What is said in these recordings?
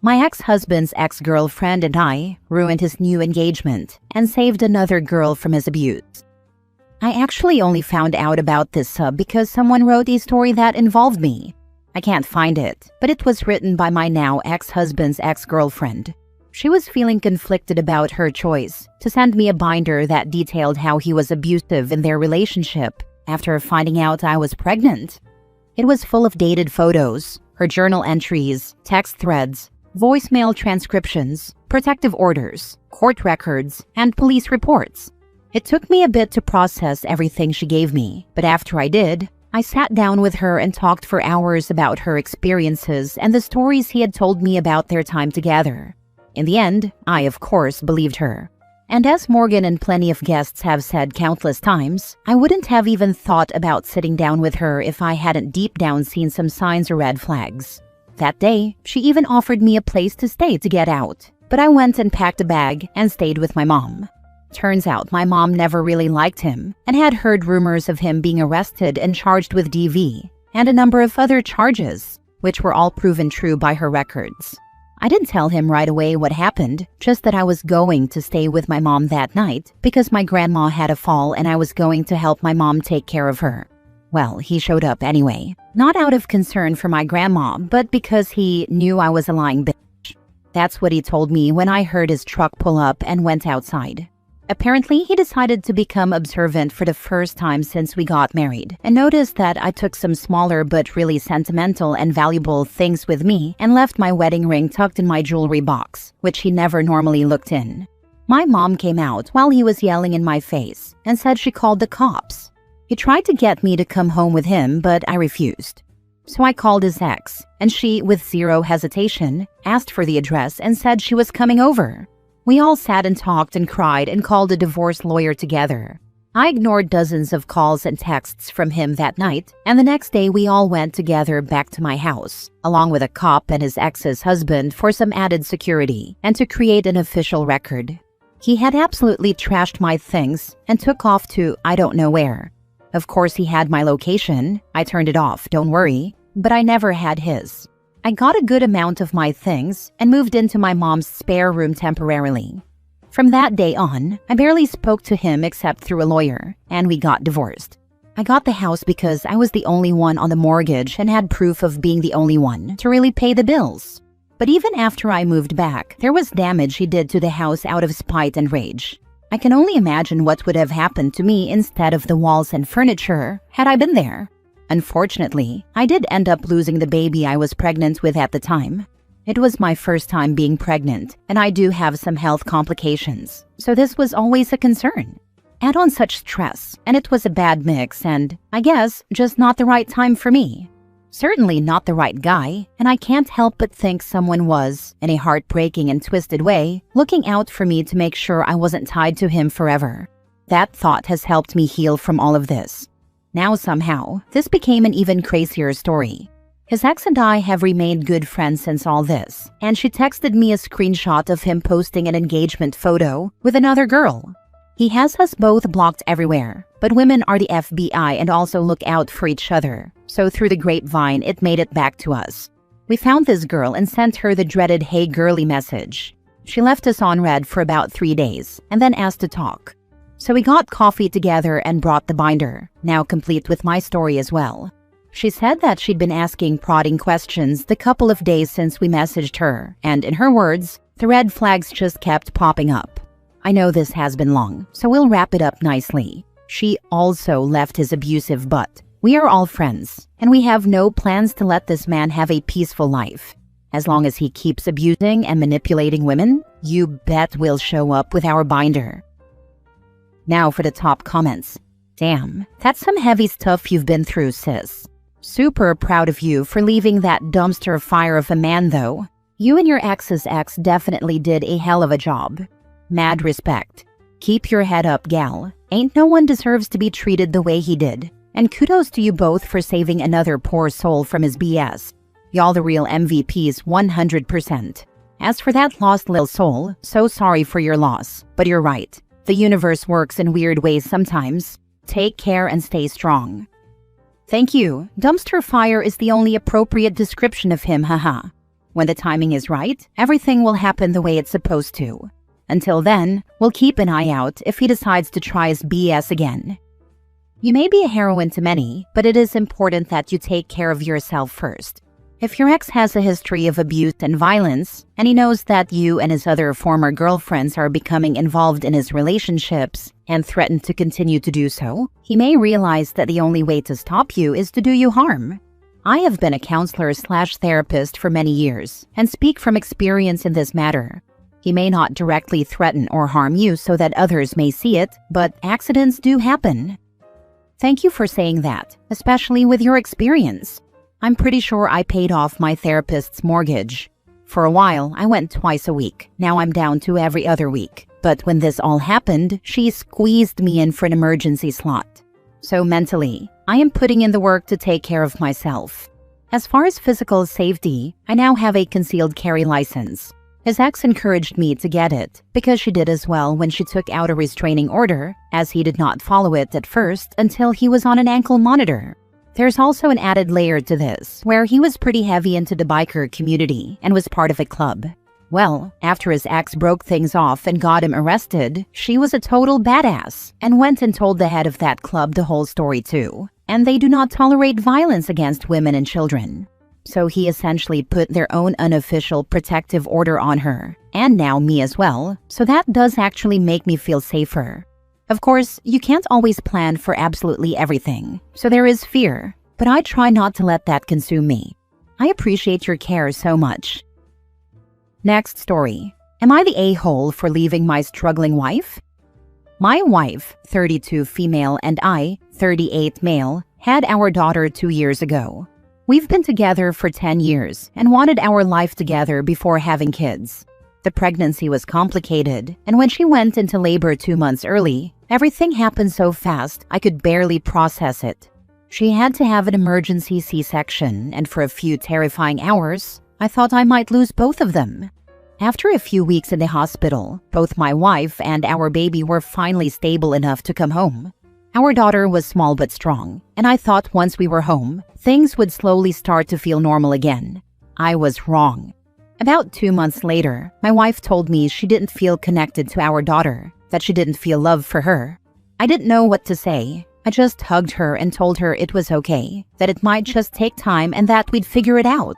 My ex-husband's ex-girlfriend and I ruined his new engagement and saved another girl from his abuse. I actually only found out about this sub because someone wrote a story that involved me. I can't find it, but it was written by my now ex-husband's ex-girlfriend. She was feeling conflicted about her choice to send me a binder that detailed how he was abusive in their relationship after finding out I was pregnant. It was full of dated photos, her journal entries, text threads, voicemail transcriptions, protective orders, court records, and police reports. It took me a bit to process everything she gave me, but after I did, I sat down with her and talked for hours about her experiences and the stories he had told me about their time together. In the end, I, of course, believed her. And as Morgan and plenty of guests have said countless times, I wouldn't have even thought about sitting down with her if I hadn't deep down seen some signs or red flags. That day, she even offered me a place to stay to get out, but I went and packed a bag and stayed with my mom. Turns out my mom never really liked him and had heard rumors of him being arrested and charged with DV and a number of other charges, which were all proven true by her records. I didn't tell him right away what happened, just that I was going to stay with my mom that night because my grandma had a fall and I was going to help my mom take care of her. Well, he showed up anyway, not out of concern for my grandma, but because he knew I was a lying bitch. That's what he told me when I heard his truck pull up and went outside. Apparently, he decided to become observant for the first time since we got married and noticed that I took some smaller but really sentimental and valuable things with me and left my wedding ring tucked in my jewelry box, which he never normally looked in. My mom came out while he was yelling in my face and said she called the cops. He tried to get me to come home with him, but I refused. So I called his ex, and she, with zero hesitation, asked for the address and said she was coming over. We all sat and talked and cried and called a divorce lawyer together. I ignored dozens of calls and texts from him that night, and the next day we all went together back to my house, along with a cop and his ex's husband for some added security and to create an official record. He had absolutely trashed my things and took off to I don't know where. Of course, he had my location. I turned it off, don't worry, but I never had his. I got a good amount of my things and moved into my mom's spare room temporarily. From that day on, I barely spoke to him except through a lawyer, and we got divorced. I got the house because I was the only one on the mortgage and had proof of being the only one to really pay the bills. But even after I moved back, there was damage he did to the house out of spite and rage. I can only imagine what would have happened to me instead of the walls and furniture had I been there. Unfortunately, I did end up losing the baby I was pregnant with at the time. It was my first time being pregnant, and I do have some health complications, so this was always a concern. Add on such stress, and it was a bad mix and, I guess, just not the right time for me. Certainly not the right guy, and I can't help but think someone was, in a heartbreaking and twisted way, looking out for me to make sure I wasn't tied to him forever. That thought has helped me heal from all of this. Now somehow, this became an even crazier story. His ex and I have remained good friends since all this, and she texted me a screenshot of him posting an engagement photo with another girl. He has us both blocked everywhere, but women are the FBI and also look out for each other, so through the grapevine it made it back to us. We found this girl and sent her the dreaded "Hey girly" message. She left us on red for about 3 days and then asked to talk. So we got coffee together and brought the binder, now complete with my story as well. She said that she'd been asking prodding questions the couple of days since we messaged her, and in her words, the red flags just kept popping up. I know this has been long, so we'll wrap it up nicely. She also left his abusive butt. We are all friends, and we have no plans to let this man have a peaceful life. As long as he keeps abusing and manipulating women, you bet we'll show up with our binder. Now for the top comments. Damn, that's some heavy stuff you've been through, sis. Super proud of you for leaving that dumpster fire of a man, though. You and your ex's ex definitely did a hell of a job. Mad respect. Keep your head up, gal. Ain't no one deserves to be treated the way he did. And kudos to you both for saving another poor soul from his BS. Y'all the real MVPs 100%. As for that lost little soul, so sorry for your loss. But you're right. The universe works in weird ways sometimes. Take care and stay strong. Thank you. Dumpster fire is the only appropriate description of him, haha. When the timing is right, everything will happen the way it's supposed to. Until then, we'll keep an eye out if he decides to try his BS again. You may be a heroine to many, but it is important that you take care of yourself first. If your ex has a history of abuse and violence, and he knows that you and his other former girlfriends are becoming involved in his relationships and threaten to continue to do so, he may realize that the only way to stop you is to do you harm. I have been a counselor/therapist for many years and speak from experience in this matter. He may not directly threaten or harm you so that others may see it, but accidents do happen. Thank you for saying that, especially with your experience. I'm pretty sure I paid off my therapist's mortgage. For a while, I went twice a week. Now I'm down to every other week. But when this all happened, she squeezed me in for an emergency slot. So mentally, I am putting in the work to take care of myself. As far as physical safety, I now have a concealed carry license. His ex encouraged me to get it because she did as well when she took out a restraining order, as he did not follow it at first until he was on an ankle monitor. There's also an added layer to this, where he was pretty heavy into the biker community and was part of a club. Well, after his ex broke things off and got him arrested, she was a total badass and went and told the head of that club the whole story too. And they do not tolerate violence against women and children. So he essentially put their own unofficial protective order on her, and now me as well, so that does actually make me feel safer. Of course, you can't always plan for absolutely everything, so there is fear, but I try not to let that consume me. I appreciate your care so much. Next story. Am I the a-hole for leaving my struggling wife? My wife, 32 female, and I, 38 male, had our daughter 2 years ago. We've been together for 10 years and wanted our life together before having kids. The pregnancy was complicated, and when she went into labor 2 months early, everything happened so fast I could barely process it. She had to have an emergency C-section, and for a few terrifying hours, I thought I might lose both of them. After a few weeks in the hospital, both my wife and our baby were finally stable enough to come home. Our daughter was small but strong, and I thought once we were home, things would slowly start to feel normal again. I was wrong. About 2 months later, my wife told me she didn't feel connected to our daughter, that she didn't feel love for her. I didn't know what to say. I just hugged her and told her it was okay, that it might just take time and that we'd figure it out.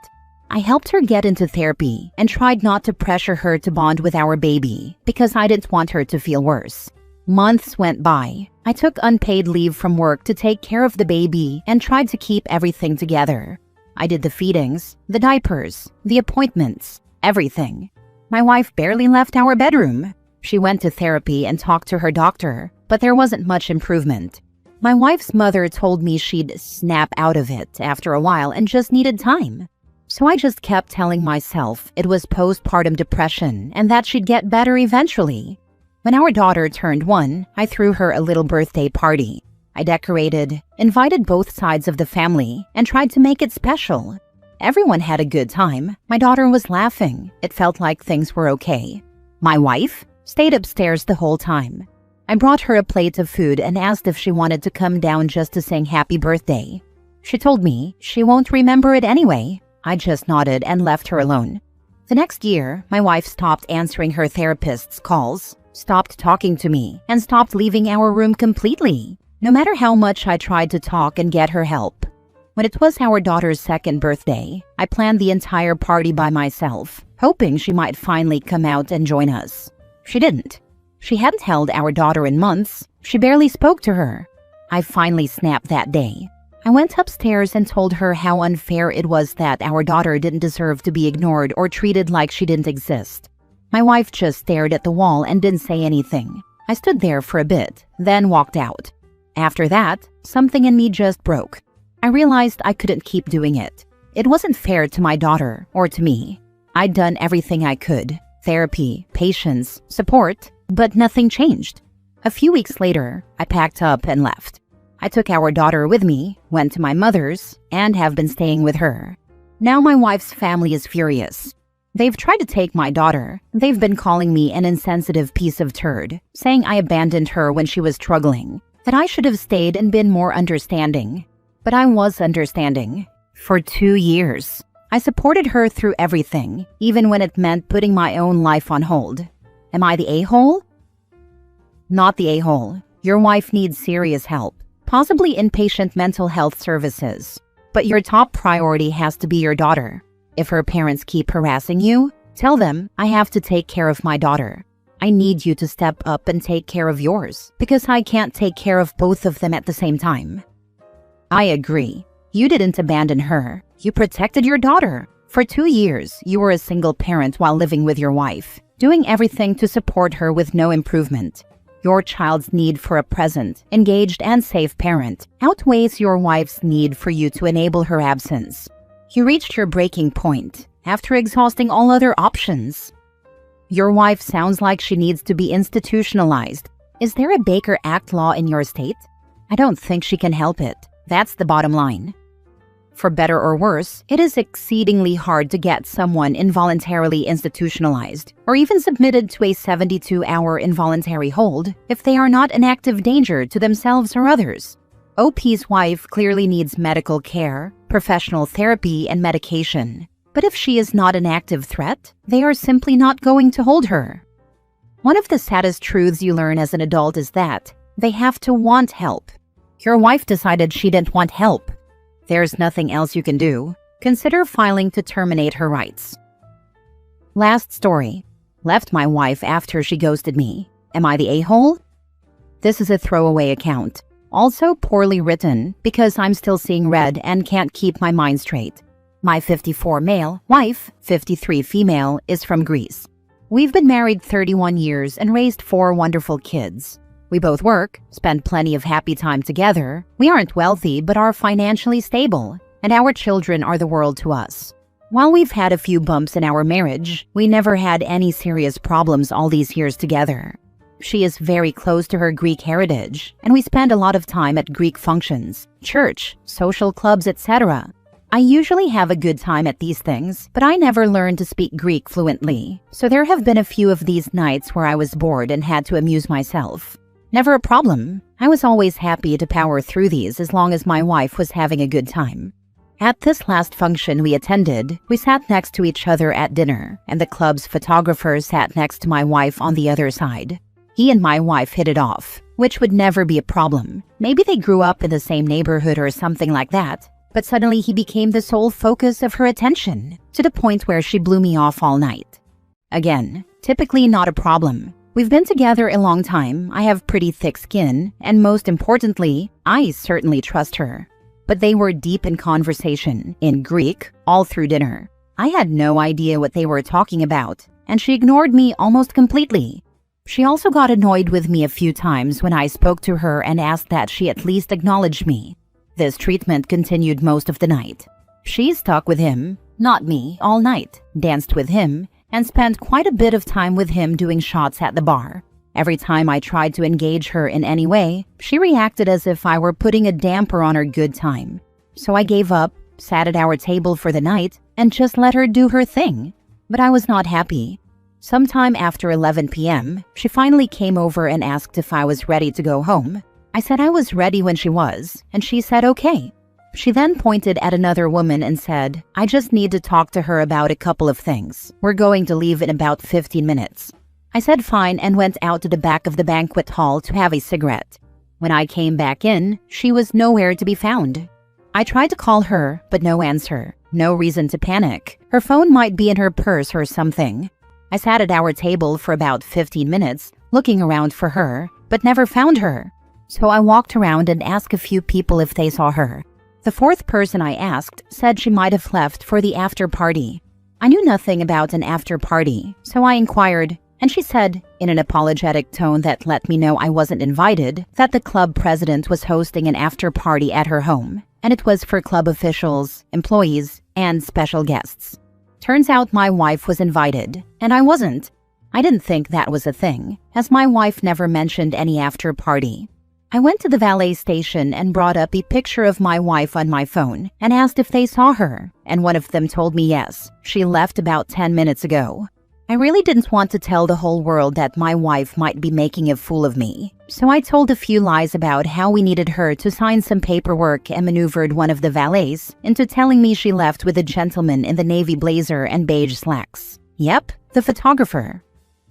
I helped her get into therapy and tried not to pressure her to bond with our baby because I didn't want her to feel worse. Months went by. I took unpaid leave from work to take care of the baby and tried to keep everything together. I did the feedings, the diapers, the appointments, everything. My wife barely left our bedroom. She went to therapy and talked to her doctor, but there wasn't much improvement. My wife's mother told me she'd snap out of it after a while and just needed time. So I just kept telling myself it was postpartum depression and that she'd get better eventually. When our daughter turned 1, I threw her a little birthday party. I decorated, invited both sides of the family, and tried to make it special. Everyone had a good time. My daughter was laughing. It felt like things were okay. My wife stayed upstairs the whole time. I brought her a plate of food and asked if she wanted to come down just to sing happy birthday. She told me she won't remember it anyway. I just nodded and left her alone. The next year, my wife stopped answering her therapist's calls, stopped talking to me, and stopped leaving our room completely, no matter how much I tried to talk and get her help. When it was our daughter's 2nd birthday, I planned the entire party by myself, hoping she might finally come out and join us. She didn't. She hadn't held our daughter in months. She barely spoke to her. I finally snapped that day. I went upstairs and told her how unfair it was that our daughter didn't deserve to be ignored or treated like she didn't exist. My wife just stared at the wall and didn't say anything. I stood there for a bit, then walked out. After that, something in me just broke. I realized I couldn't keep doing it. It wasn't fair to my daughter or to me. I'd done everything I could. Therapy, patience, support, but nothing changed. A few weeks later, I packed up and left. I took our daughter with me, went to my mother's, and have been staying with her. Now my wife's family is furious. They've tried to take my daughter. They've been calling me an insensitive piece of turd, saying I abandoned her when she was struggling, that I should have stayed and been more understanding. But I was understanding. For 2 years. I supported her through everything, even when it meant putting my own life on hold. Am I the a-hole? Not the a-hole. Your wife needs serious help, possibly inpatient mental health services. But your top priority has to be your daughter. If her parents keep harassing you, tell them, I have to take care of my daughter. I need you to step up and take care of yours, because I can't take care of both of them at the same time. I agree. You didn't abandon her. You protected your daughter. For 2 years, you were a single parent while living with your wife, doing everything to support her with no improvement. Your child's need for a present, engaged, and safe parent outweighs your wife's need for you to enable her absence. You reached your breaking point after exhausting all other options. Your wife sounds like she needs to be institutionalized. Is there a Baker Act law in your state? I don't think she can help it. That's the bottom line. For better or worse, it is exceedingly hard to get someone involuntarily institutionalized or even submitted to a 72-hour involuntary hold if they are not an active danger to themselves or others. OP's wife clearly needs medical care, professional therapy, and medication. But if she is not an active threat, they are simply not going to hold her. One of the saddest truths you learn as an adult is that they have to want help. Your wife decided she didn't want help. There's nothing else you can do. Consider filing to terminate her rights. Last story. Left my wife after she ghosted me. Am I the a-hole? This is a throwaway account. Also poorly written because I'm still seeing red and can't keep my mind straight. My 54 male wife, 53 female, is from Greece. We've been married 31 years and raised 4 wonderful kids. We both work, spend plenty of happy time together. We aren't wealthy but are financially stable, and our children are the world to us. While we've had a few bumps in our marriage, we never had any serious problems all these years together. She is very close to her Greek heritage, and we spend a lot of time at Greek functions, church, social clubs, etc. I usually have a good time at these things, but I never learned to speak Greek fluently, so there have been a few of these nights where I was bored and had to amuse myself. Never a problem. I was always happy to power through these as long as my wife was having a good time. At this last function we attended, we sat next to each other at dinner, and the club's photographer sat next to my wife on the other side. He and my wife hit it off, which would never be a problem. Maybe they grew up in the same neighborhood or something like that, but suddenly he became the sole focus of her attention, to the point where she blew me off all night. Again, typically not a problem. We've been together a long time, I have pretty thick skin, and most importantly, I certainly trust her. But they were deep in conversation, in Greek, all through dinner. I had no idea what they were talking about, and she ignored me almost completely. She also got annoyed with me a few times when I spoke to her and asked that she at least acknowledge me. This treatment continued most of the night. She stuck with him, not me, all night, danced with him, and spent quite a bit of time with him doing shots at the bar. Every time I tried to engage her in any way, she reacted as if I were putting a damper on her good time. So I gave up, sat at our table for the night, and just let her do her thing. But I was not happy. Sometime after 11 p.m., she finally came over and asked if I was ready to go home. I said I was ready when she was, and she said okay. She then pointed at another woman and said, I just need to talk to her about a couple of things. We're going to leave in about 15 minutes. I said fine and went out to the back of the banquet hall to have a cigarette. When I came back in, she was nowhere to be found. I tried to call her, but no answer. No reason to panic. Her phone might be in her purse or something. I sat at our table for about 15 minutes, looking around for her, but never found her. So I walked around and asked a few people if they saw her. The 4th person I asked said she might have left for the after party. I knew nothing about an after party, so I inquired, and she said, in an apologetic tone that let me know I wasn't invited, that the club president was hosting an after party at her home, and it was for club officials, employees, and special guests. Turns out my wife was invited, and I wasn't. I didn't think that was a thing, as my wife never mentioned any after party. I went to the valet station and brought up a picture of my wife on my phone and asked if they saw her, and one of them told me yes, she left about 10 minutes ago. I really didn't want to tell the whole world that my wife might be making a fool of me. So I told a few lies about how we needed her to sign some paperwork and maneuvered one of the valets into telling me she left with a gentleman in the navy blazer and beige slacks. Yep, the photographer.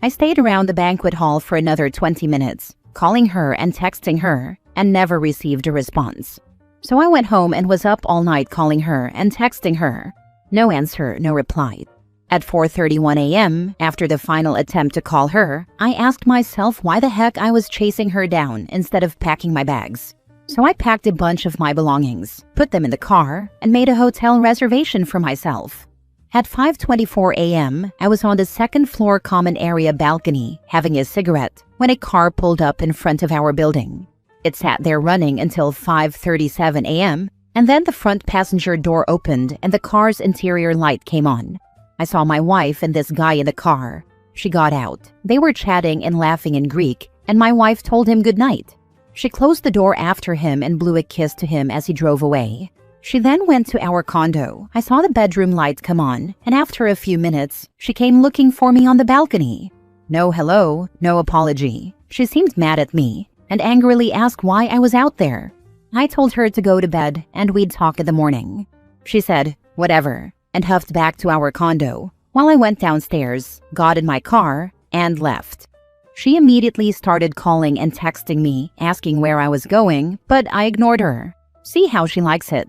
I stayed around the banquet hall for another 20 minutes, calling her and texting her, and never received a response. So I went home and was up all night calling her and texting her. No answer, no reply. At 4:31 a.m., after the final attempt to call her, I asked myself why the heck I was chasing her down instead of packing my bags. So I packed a bunch of my belongings, put them in the car, and made a hotel reservation for myself. At 5:24 a.m., I was on the second-floor common area balcony having a cigarette when a car pulled up in front of our building. It sat there running until 5:37 a.m., and then the front passenger door opened and the car's interior light came on. I saw my wife and this guy in the car. She got out. They were chatting and laughing in Greek, and my wife told him goodnight. She closed the door after him and blew a kiss to him as he drove away. She then went to our condo. I saw the bedroom light come on, and after a few minutes, she came looking for me on the balcony. No hello, no apology. She seemed mad at me and angrily asked why I was out there. I told her to go to bed and we'd talk in the morning. She said, whatever, and huffed back to our condo, while I went downstairs, got in my car, and left. She immediately started calling and texting me, asking where I was going, but I ignored her. See how she likes it.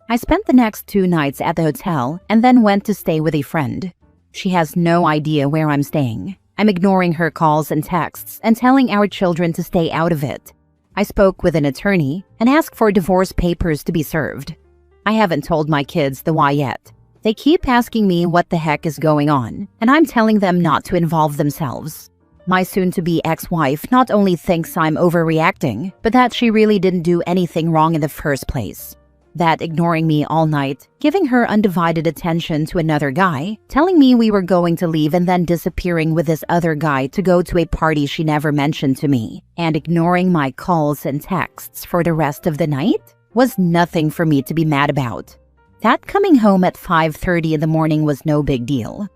I spent the next 2 nights at the hotel and then went to stay with a friend. She has no idea where I'm staying. I'm ignoring her calls and texts and telling our children to stay out of it. I spoke with an attorney and asked for divorce papers to be served. I haven't told my kids the why yet. They keep asking me what the heck is going on, and I'm telling them not to involve themselves. My soon-to-be ex-wife not only thinks I'm overreacting, but that she really didn't do anything wrong in the first place. That ignoring me all night, giving her undivided attention to another guy, telling me we were going to leave and then disappearing with this other guy to go to a party she never mentioned to me, and ignoring my calls and texts for the rest of the night, was nothing for me to be mad about. That coming home at 5:30 in the morning was no big deal.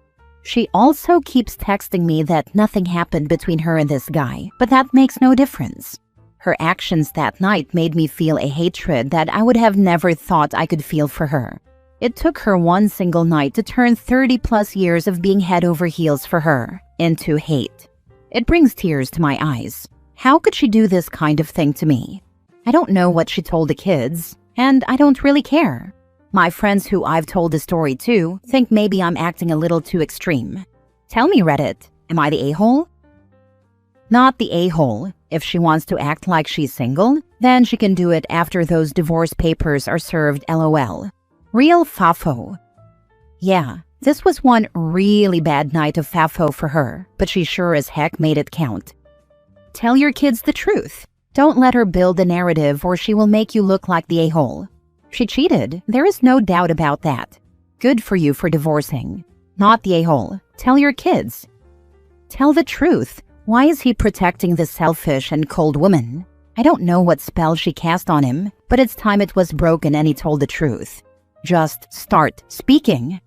She also keeps texting me that nothing happened between her and this guy, but that makes no difference. Her actions that night made me feel a hatred that I would have never thought I could feel for her. It took her one single night to turn 30+ years of being head over heels for her into hate. It brings tears to my eyes. How could she do this kind of thing to me? I don't know what she told the kids, and I don't really care. My friends who I've told the story to think maybe I'm acting a little too extreme. Tell me, Reddit, am I the a-hole? Not the a-hole. If she wants to act like she's single, then she can do it after those divorce papers are served, lol. Real fafo. Yeah, this was one really bad night of fafo for her, but she sure as heck made it count. Tell your kids the truth. Don't let her build the narrative or she will make you look like the a-hole. She cheated, there is no doubt about that. Good for you for divorcing. Not the a-hole. Tell your kids. Tell the truth. Why is he protecting this selfish and cold woman? I don't know what spell she cast on him, but it's time it was broken and he told the truth. Just start speaking.